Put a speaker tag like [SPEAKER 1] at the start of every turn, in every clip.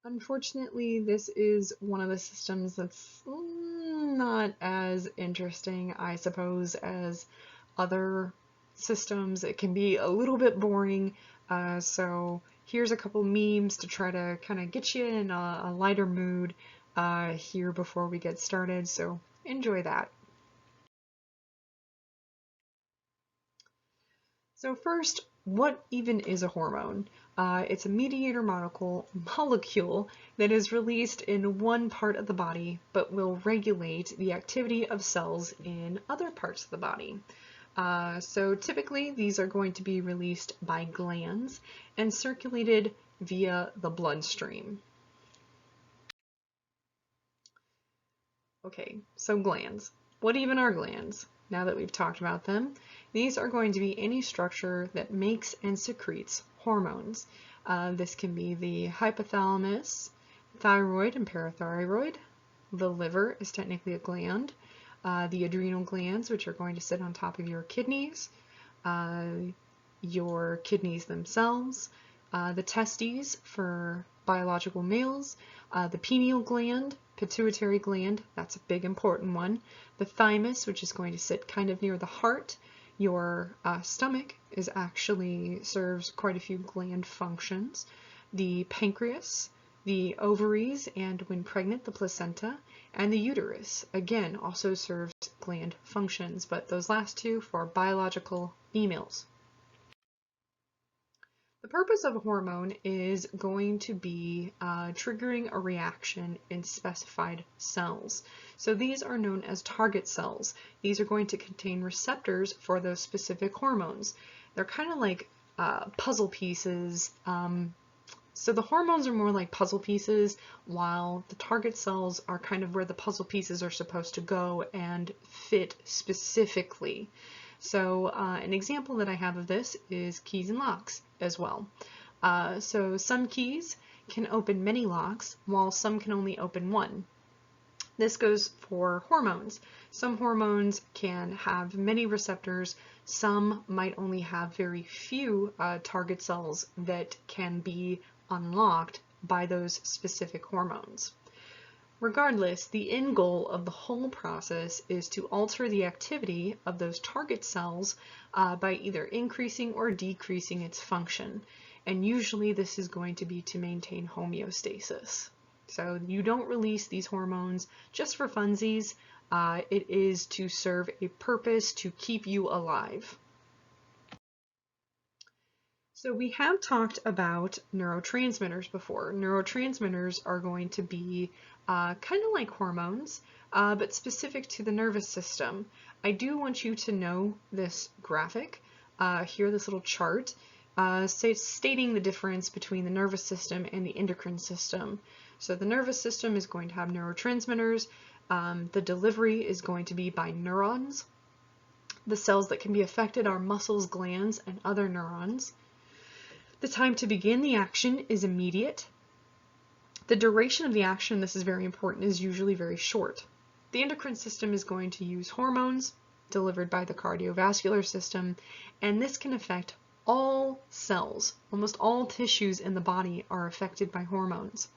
[SPEAKER 1] Unfortunately, this is one of the systems that's not as interesting, I suppose, as other systems. It can be a little bit boring, so here's a couple memes to try to kind of get you in a lighter mood here before we get started, so enjoy that. So first, what even is a hormone? It's a mediator molecule that is released in one part of the body but will regulate the activity of cells in other parts of the body. So typically these are going to be released by glands and circulated via the bloodstream. Okay, so glands. What even are glands? Now that we've talked about them, these are going to be any structure that makes and secretes hormones. This can be the hypothalamus, thyroid and parathyroid. The liver is technically a gland. The adrenal glands, which are going to sit on top of your kidneys themselves, the testes for biological males, the pineal gland, pituitary gland, that's a big important one, the thymus, which is going to sit kind of near the heart. Your stomach serves quite a few gland functions. The pancreas, the ovaries, and when pregnant, the placenta, and the uterus, again, also serves gland functions, but those last two for biological females. The purpose of a hormone is going to be triggering a reaction in specified cells. So these are known as target cells. These are going to contain receptors for those specific hormones. They're kind of like puzzle pieces. So the hormones are more like puzzle pieces, while the target cells are kind of where the puzzle pieces are supposed to go and fit specifically. So an example that I have of this is keys and locks as well. So some keys can open many locks, while some can only open one. This goes for hormones. Some hormones can have many receptors, some might only have very few target cells that can be unlocked by those specific hormones. Regardless, the end goal of the whole process is to alter the activity of those target cells by either increasing or decreasing its function. And usually this is going to be to maintain homeostasis. So you don't release these hormones just for funsies. It is to serve a purpose to keep you alive. So we have talked about neurotransmitters before. Neurotransmitters are going to be kind of like hormones, but specific to the nervous system. I do want you to know this graphic here, this little chart, stating the difference between the nervous system and the endocrine system. So the nervous system is going to have neurotransmitters. The delivery is going to be by neurons. The cells that can be affected are muscles, glands, and other neurons. The time to begin the action is immediate. The duration of the action, this is very important, is usually very short. The endocrine system is going to use hormones delivered by the cardiovascular system, and this can affect all cells. Almost all tissues in the body are affected by hormones.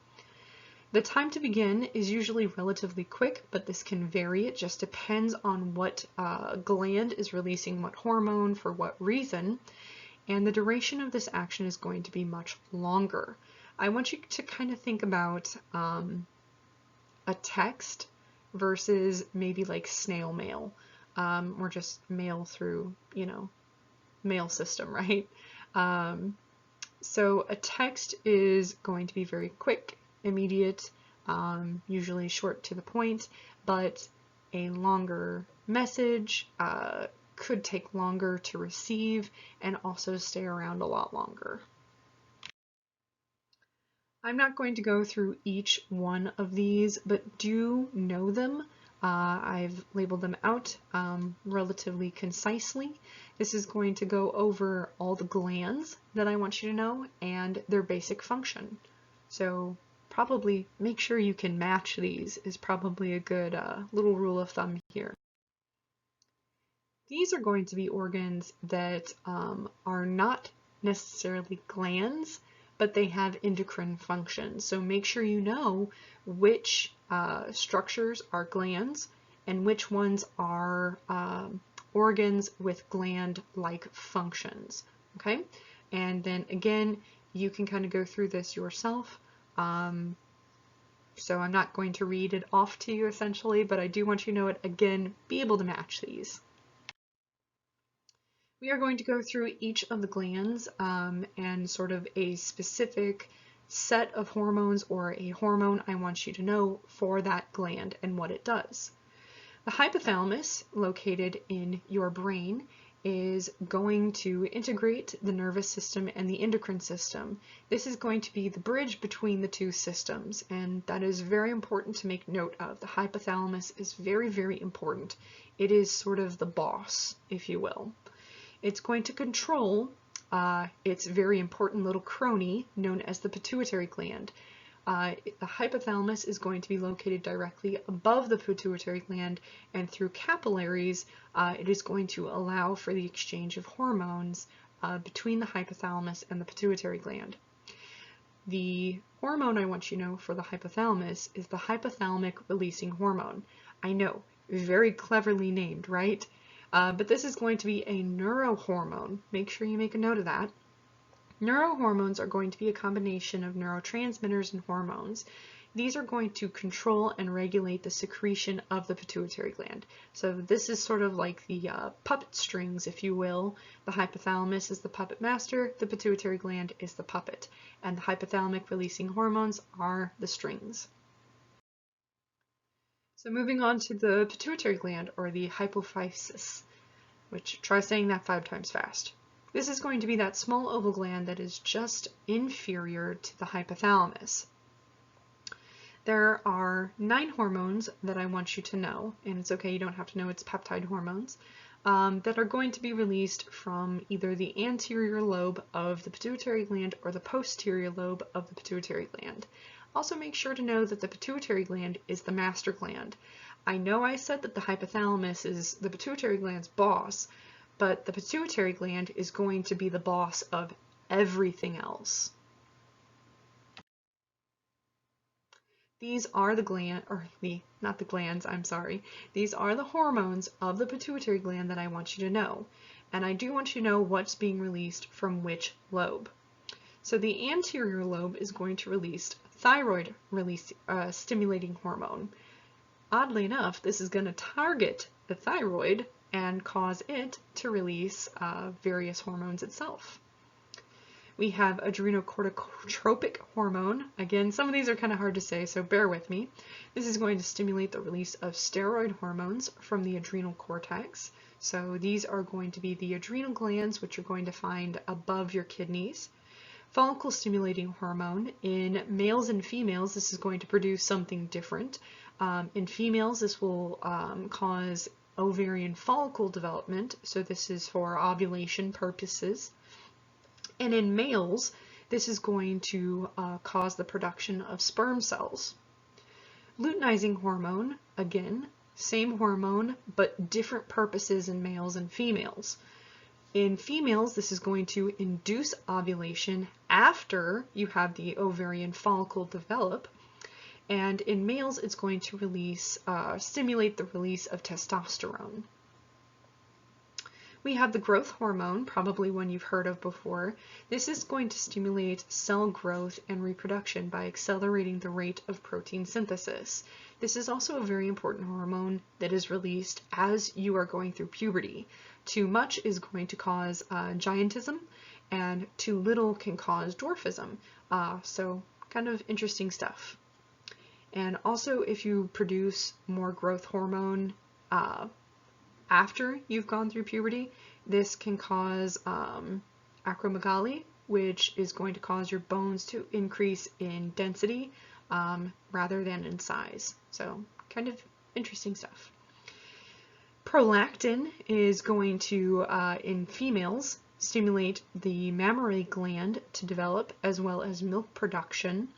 [SPEAKER 1] The time to begin is usually relatively quick, but this can vary. It just depends on what gland is releasing what hormone for what reason. And the duration of this action is going to be much longer. I want you to kind of think about a text versus maybe like snail mail, or just mail through, mail system, right? So a text is going to be very quick, immediate, usually short to the point, but a longer message could take longer to receive and also stay around a lot longer. I'm not going to go through each one of these, but do know them. I've labeled them out relatively concisely. This is going to go over all the glands that I want you to know and their basic function. So probably make sure you can match these is probably a good little rule of thumb here. These are going to be organs that are not necessarily glands, but they have endocrine functions. So make sure you know which structures are glands and which ones are organs with gland-like functions, okay? And then again, you can kind of go through this yourself. So I'm not going to read it off to you essentially, but I do want you to know it again, be able to match these. We are going to go through each of the glands and sort of a specific set of hormones or a hormone I want you to know for that gland and what it does. The hypothalamus, located in your brain, is going to integrate the nervous system and the endocrine system. This is going to be the bridge between the two systems, and that is very important to make note of. The hypothalamus is very, very important. It is sort of the boss, if you will. It's going to control its very important little crony known as the pituitary gland. The hypothalamus is going to be located directly above the pituitary gland, and through capillaries, it is going to allow for the exchange of hormones between the hypothalamus and the pituitary gland. The hormone I want you to know for the hypothalamus is the hypothalamic releasing hormone. I know, very cleverly named, right? But this is going to be a neurohormone. Make sure you make a note of that. Neurohormones are going to be a combination of neurotransmitters and hormones. These are going to control and regulate the secretion of the pituitary gland. So this is sort of like the puppet strings, if you will. The hypothalamus is the puppet master, the pituitary gland is the puppet, and the hypothalamic releasing hormones are the strings. So moving on to the pituitary gland, or the hypophysis, which try saying that 5 times fast. This is going to be that small oval gland that is just inferior to the hypothalamus. There are 9 hormones that I want you to know, and it's okay, you don't have to know it's peptide hormones, that are going to be released from either the anterior lobe of the pituitary gland or the posterior lobe of the pituitary gland. Also make sure to know that the pituitary gland is the master gland. I know I said that the hypothalamus is the pituitary gland's boss, but the pituitary gland is going to be the boss of everything else. These are the These are the hormones of the pituitary gland that I want you to know. And I do want you to know what's being released from which lobe. So the anterior lobe is going to release thyroid stimulating hormone. Oddly enough, this is going to target the thyroid and cause it to release various hormones itself. We have adrenocorticotropic hormone. Again, some of these are kind of hard to say, so bear with me. This is going to stimulate the release of steroid hormones from the adrenal cortex. So these are going to be the adrenal glands, which you're going to find above your kidneys. Follicle stimulating hormone. In males and females, this is going to produce something different. In females, this will cause ovarian follicle development, so this is for ovulation purposes. And in males, this is going to cause the production of sperm cells. Luteinizing hormone, again, same hormone, but different purposes in males and females. In females, this is going to induce ovulation after you have the ovarian follicle develop. And in males, it's going to stimulate the release of testosterone. We have the growth hormone, probably one you've heard of before. This is going to stimulate cell growth and reproduction by accelerating the rate of protein synthesis. This is also a very important hormone that is released as you are going through puberty. Too much is going to cause giantism, and too little can cause dwarfism. So kind of interesting stuff. And also, if you produce more growth hormone after you've gone through puberty, this can cause acromegaly, which is going to cause your bones to increase in density rather than in size. So kind of interesting stuff. Prolactin is going to, in females, stimulate the mammary gland to develop, as well as milk production.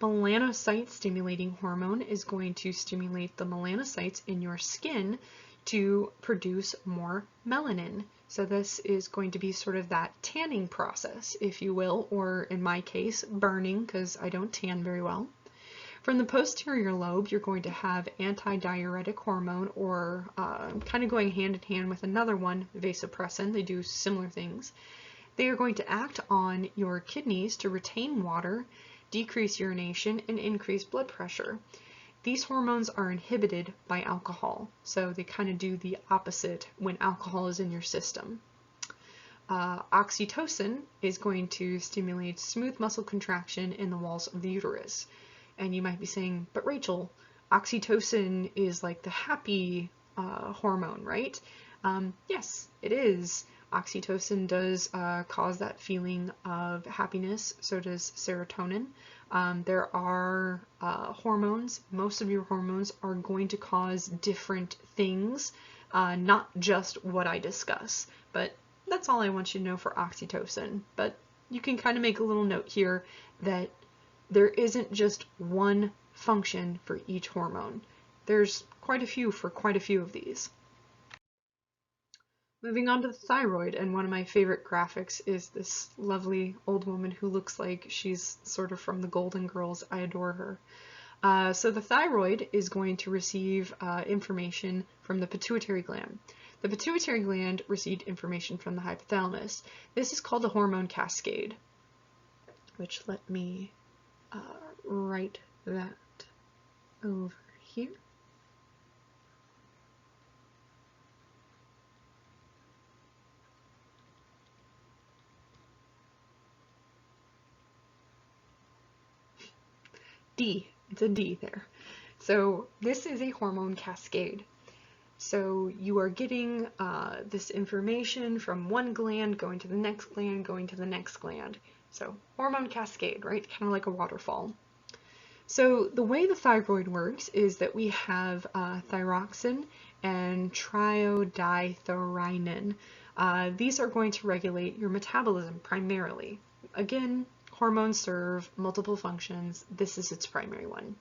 [SPEAKER 1] Melanocyte stimulating hormone is going to stimulate the melanocytes in your skin to produce more melanin. So this is going to be sort of that tanning process, if you will, or in my case, burning, because I don't tan very well. From the posterior lobe, you're going to have antidiuretic hormone, or kind of going hand in hand with another one, vasopressin. They do similar things. They are going to act on your kidneys to retain water, decrease urination, and increase blood pressure. These hormones are inhibited by alcohol, so they kind of do the opposite when alcohol is in your system. Oxytocin is going to stimulate smooth muscle contraction in the walls of the uterus. And you might be saying, but Rachel, oxytocin is like the happy hormone, right? Yes, it is. Oxytocin does cause that feeling of happiness, so does serotonin. There are hormones. Most of your hormones are going to cause different things, not just what I discuss. But that's all I want you to know for oxytocin. But you can kind of make a little note here that there isn't just one function for each hormone. There's quite a few for quite a few of these. Moving on to the thyroid, and one of my favorite graphics is this lovely old woman who looks like she's sort of from the Golden Girls. I adore her. So the thyroid is going to receive information from the pituitary gland. The pituitary gland received information from the hypothalamus. This is called a hormone cascade, which let me write that over here. D, it's a D there. So this is a hormone cascade. So you are getting this information from one gland going to the next gland, going to the next gland. So hormone cascade, right? Kind of like a waterfall. So the way the thyroid works is that we have thyroxine and triiodithyronine. These are going to regulate your metabolism primarily. Again, hormones serve multiple functions. This is its primary one.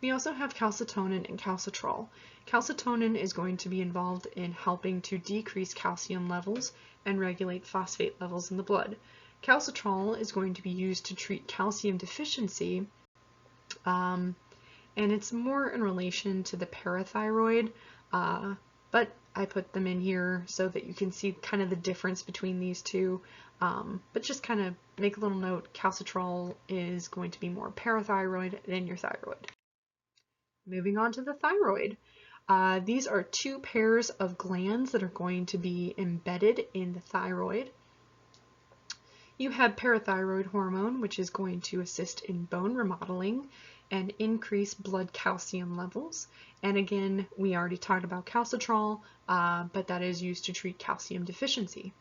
[SPEAKER 1] We also have calcitonin and calcitrol. Calcitonin is going to be involved in helping to decrease calcium levels and regulate phosphate levels in the blood. Calcitrol is going to be used to treat calcium deficiency, and it's more in relation to the parathyroid, but I put them in here so that you can see kind of the difference between these two. But just kind of make a little note, calcitrol is going to be more parathyroid than your thyroid. Moving on to the thyroid. These are two pairs of glands that are going to be embedded in the thyroid. You have parathyroid hormone, which is going to assist in bone remodeling and increase blood calcium levels. And again, we already talked about calcitrol, but that is used to treat calcium deficiency.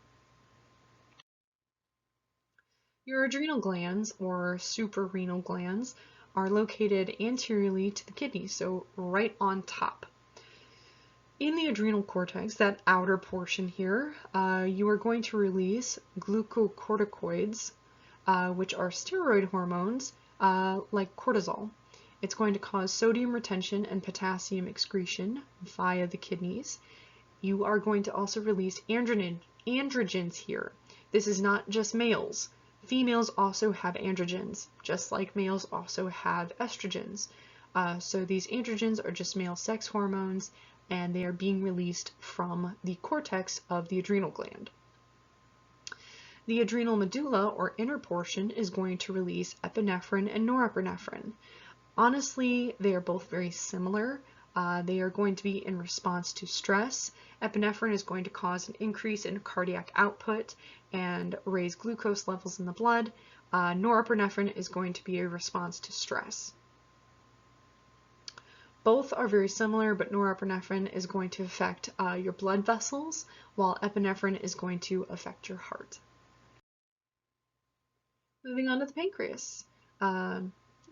[SPEAKER 1] Your adrenal glands, or suprarenal glands, are located anteriorly to the kidney, so right on top. In the adrenal cortex, that outer portion here, you are going to release glucocorticoids, which are steroid hormones like cortisol. It's going to cause sodium retention and potassium excretion via the kidneys. You are going to also release androgens here. This is not just males. Females also have androgens, just like males also have estrogens. So these androgens are just male sex hormones, and they are being released from the cortex of the adrenal gland. The adrenal medulla, or inner portion, is going to release epinephrine and norepinephrine. Honestly, they are both very similar. They are going to be in response to stress. Epinephrine is going to cause an increase in cardiac output and raise glucose levels in the blood. Norepinephrine is going to be a response to stress. Both are very similar, but norepinephrine is going to affect your blood vessels, while epinephrine is going to affect your heart. Moving on to the pancreas.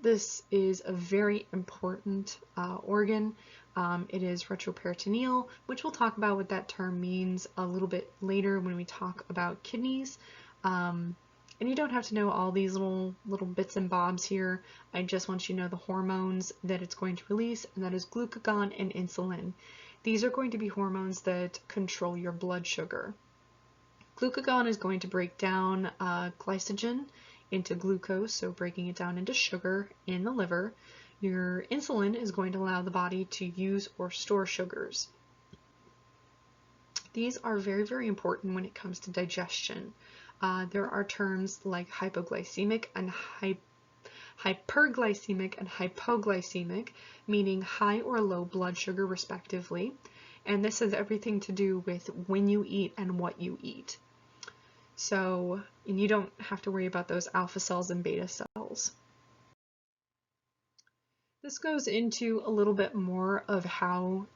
[SPEAKER 1] This is a very important organ. It is retroperitoneal, which we'll talk about what that term means a little bit later when we talk about kidneys. And you don't have to know all these little bits and bobs here. I just want you to know the hormones that it's going to release, and that is glucagon and insulin. These are going to be hormones that control your blood sugar. Glucagon is going to break down glycogen into glucose, so breaking it down into sugar in the liver. Your insulin is going to allow the body to use or store sugars. These are very, very important when it comes to digestion. There are terms like hypoglycemic and hyperglycemic and hypoglycemic, meaning high or low blood sugar respectively. And this has everything to do with when you eat and what you eat. So, and you don't have to worry about those alpha cells and beta cells. This goes into a little bit more of how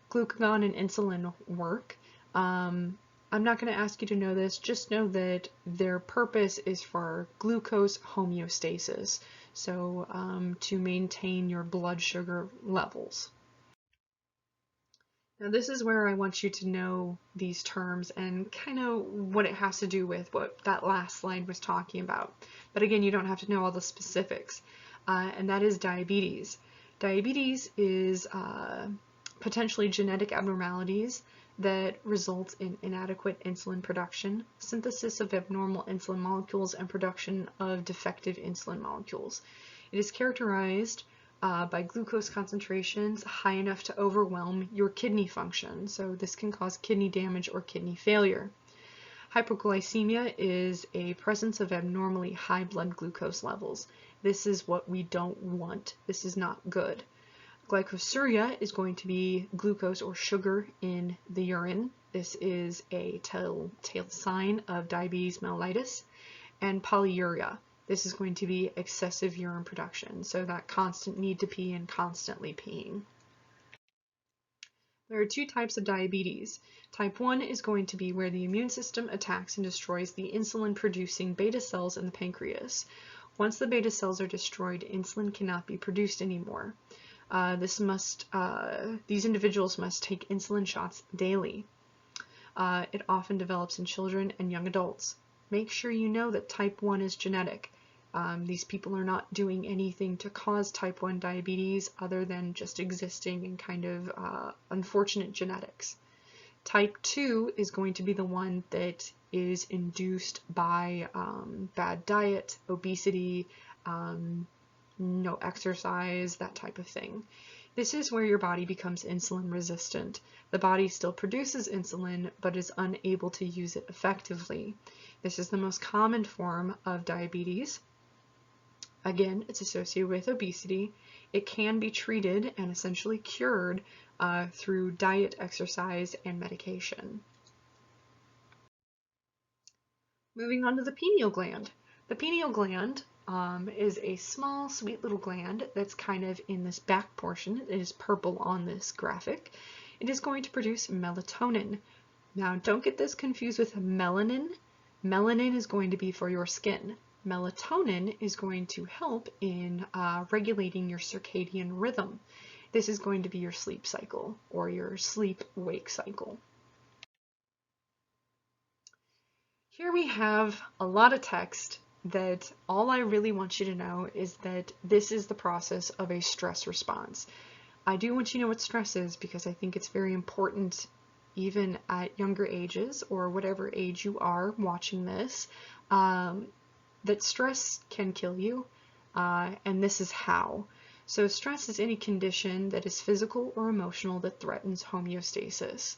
[SPEAKER 1] glucagon and insulin work. I'm not going to ask you to know this, just know that their purpose is for glucose homeostasis, so to maintain your blood sugar levels. Now this is where I want you to know these terms and kind of what it has to do with what that last slide was talking about. But again, you don't have to know all the specifics, and that is diabetes. Diabetes is potentially genetic abnormalities that result in inadequate insulin production, synthesis of abnormal insulin molecules, and production of defective insulin molecules. It is characterized by glucose concentrations high enough to overwhelm your kidney function, so this can cause kidney damage or kidney failure. Hypoglycemia is a presence of abnormally high blood glucose levels. This is what we don't want. This is not good. Glycosuria is going to be glucose or sugar in the urine. This is a telltale sign of diabetes mellitus. And polyuria. This is going to be excessive urine production, so that constant need to pee and constantly peeing. There are two types of diabetes. Type 1 is going to be where the immune system attacks and destroys the insulin-producing beta cells in the pancreas. Once the beta cells are destroyed, insulin cannot be produced anymore. These individuals must take insulin shots daily. It often develops in children and young adults. Make sure you know that type 1 is genetic. These people are not doing anything to cause type 1 diabetes other than just existing in kind of unfortunate genetics. Type 2 is going to be the one that is induced by bad diet, obesity, no exercise, that type of thing. This is where your body becomes insulin resistant. The body still produces insulin, but is unable to use it effectively. This is the most common form of diabetes. Again, it's associated with obesity. It can be treated and essentially cured through diet, exercise, and medication. Moving on to the pineal gland. The pineal gland is a small, sweet little gland that's kind of in this back portion. It is purple on this graphic. It is going to produce melatonin. Now, don't get this confused with melanin. Melanin is going to be for your skin. Melatonin is going to help in regulating your circadian rhythm. This is going to be your sleep cycle or your sleep-wake cycle. Here we have a lot of text that all I really want you to know is that this is the process of a stress response. I do want you to know what stress is because I think it's very important even at younger ages or whatever age you are watching this, that stress can kill you, and this is how. So stress is any condition that is physical or emotional that threatens homeostasis.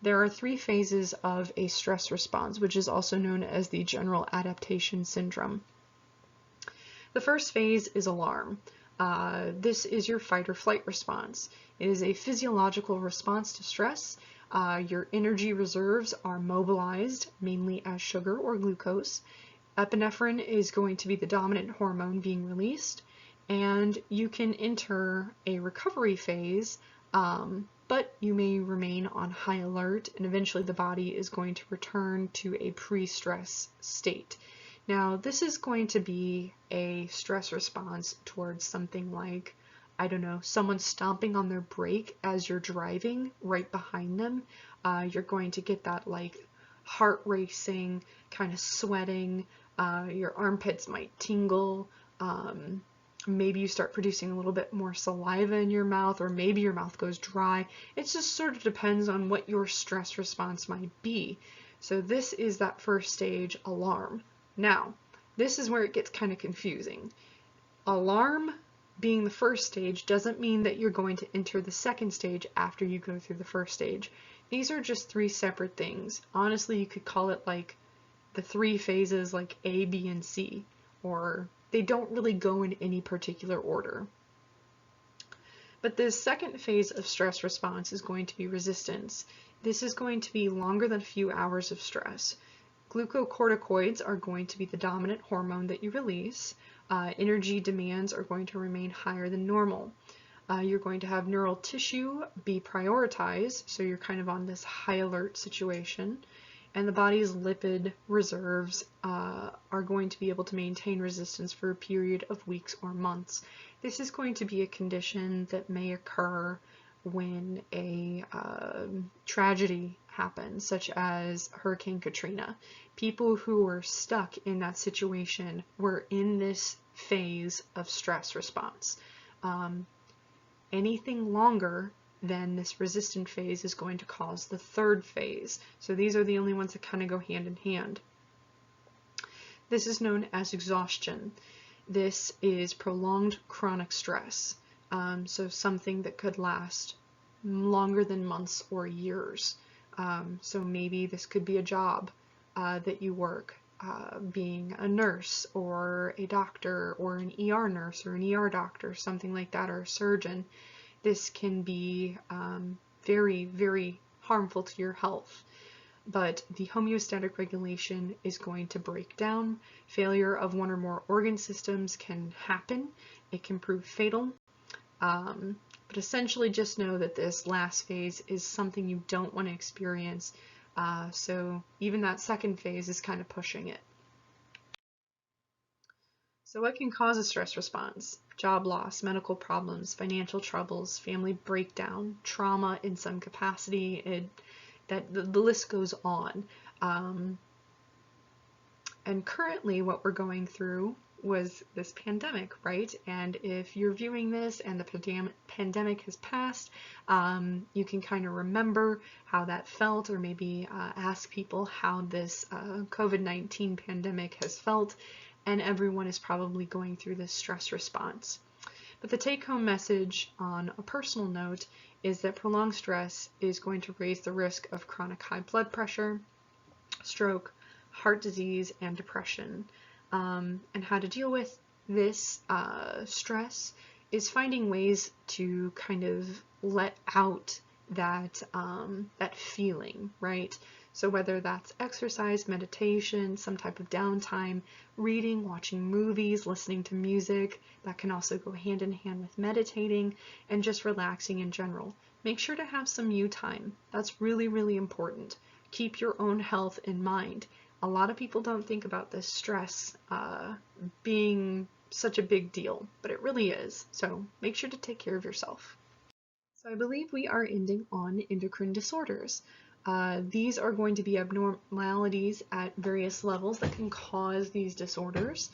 [SPEAKER 1] There are 3 phases of a stress response, which is also known as the general adaptation syndrome. The first phase is alarm. This is your fight or flight response. It is a physiological response to stress. Your energy reserves are mobilized, mainly as sugar or glucose. Epinephrine is going to be the dominant hormone being released, and you can enter a recovery phase, but you may remain on high alert, and eventually the body is going to return to a pre-stress state. Now, this is going to be a stress response towards something like, I don't know, someone stomping on their brake as you're driving right behind them. You're going to get that like heart racing, kind of sweating, your armpits might tingle, maybe you start producing a little bit more saliva in your mouth, or maybe your mouth goes dry. It just sort of depends on what your stress response might be. So this is that first stage, alarm. Now, this is where it gets kind of confusing. Alarm being the first stage doesn't mean that you're going to enter the second stage after you go through the first stage. These are just three separate things. Honestly, you could call it like the three phases, like A, B, and C, or they don't really go in any particular order. But this second phase of stress response is going to be resistance. This is going to be longer than a few hours of stress. Glucocorticoids are going to be the dominant hormone that you release. Energy demands are going to remain higher than normal. You're going to have neural tissue be prioritized, so you're kind of on this high alert situation. And the body's lipid reserves are going to be able to maintain resistance for a period of weeks or months. This is going to be a condition that may occur when a tragedy happens, such as Hurricane Katrina. People who were stuck in that situation were in this phase of stress response. Anything longer than this resistant phase is going to cause the third phase. So these are the only ones that kind of go hand in hand. This is known as exhaustion. This is prolonged chronic stress. So something that could last longer than months or years. So maybe this could be a job that you work, being a nurse or a doctor or an ER nurse or an ER doctor, something like that, or a surgeon. This can be very, very harmful to your health. But the homeostatic regulation is going to break down. Failure of one or more organ systems can happen. It can prove fatal. But essentially just know that this last phase is something you don't want to experience. So even that second phase is kind of pushing it. So what can cause a stress response? Job loss, medical problems, financial troubles, family breakdown, trauma in some capacity, the list goes on. And currently what we're going through was this pandemic, right? And if you're viewing this and the pandemic has passed, you can kind of remember how that felt, or maybe ask people how this COVID-19 pandemic has felt, and everyone is probably going through this stress response. But the take-home message on a personal note is that prolonged stress is going to raise the risk of chronic high blood pressure, stroke, heart disease, and depression. And how to deal with this stress is finding ways to kind of let out that feeling, right? So whether that's exercise, meditation, some type of downtime, reading, watching movies, listening to music, that can also go hand in hand with meditating, and just relaxing in general. Make sure to have some you time. That's really, really important. Keep your own health in mind. A lot of people don't think about this stress being such a big deal, but it really is. So make sure to take care of yourself. So I believe we are ending on endocrine disorders. These are going to be abnormalities at various levels that can cause these disorders.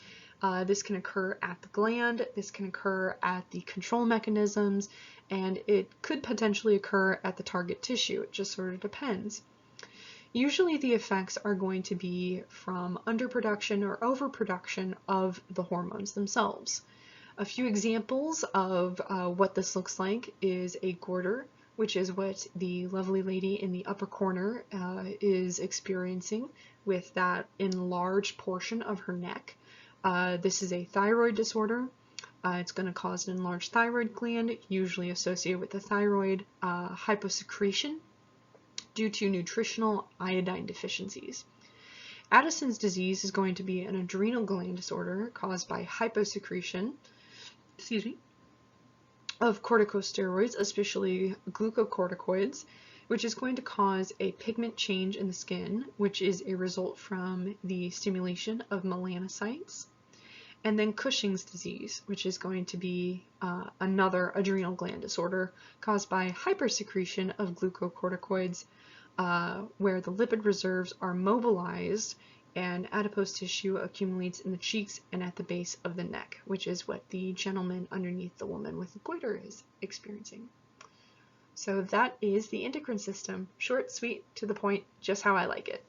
[SPEAKER 1] This can occur at the gland, this can occur at the control mechanisms, and it could potentially occur at the target tissue. It just sort of depends. Usually the effects are going to be from underproduction or overproduction of the hormones themselves. A few examples of what this looks like is a goiter, which is what the lovely lady in the upper corner is experiencing with that enlarged portion of her neck. This is a thyroid disorder. It's going to cause an enlarged thyroid gland, usually associated with the thyroid hyposecretion due to nutritional iodine deficiencies. Addison's disease is going to be an adrenal gland disorder caused by hyposecretion, of corticosteroids, especially glucocorticoids, which is going to cause a pigment change in the skin, which is a result from the stimulation of melanocytes. And then Cushing's disease, which is going to be another adrenal gland disorder caused by hypersecretion of glucocorticoids, where the lipid reserves are mobilized and adipose tissue accumulates in the cheeks and at the base of the neck, which is what the gentleman underneath the woman with the goiter is experiencing. So that is the endocrine system. Short, sweet, to the point, just how I like it.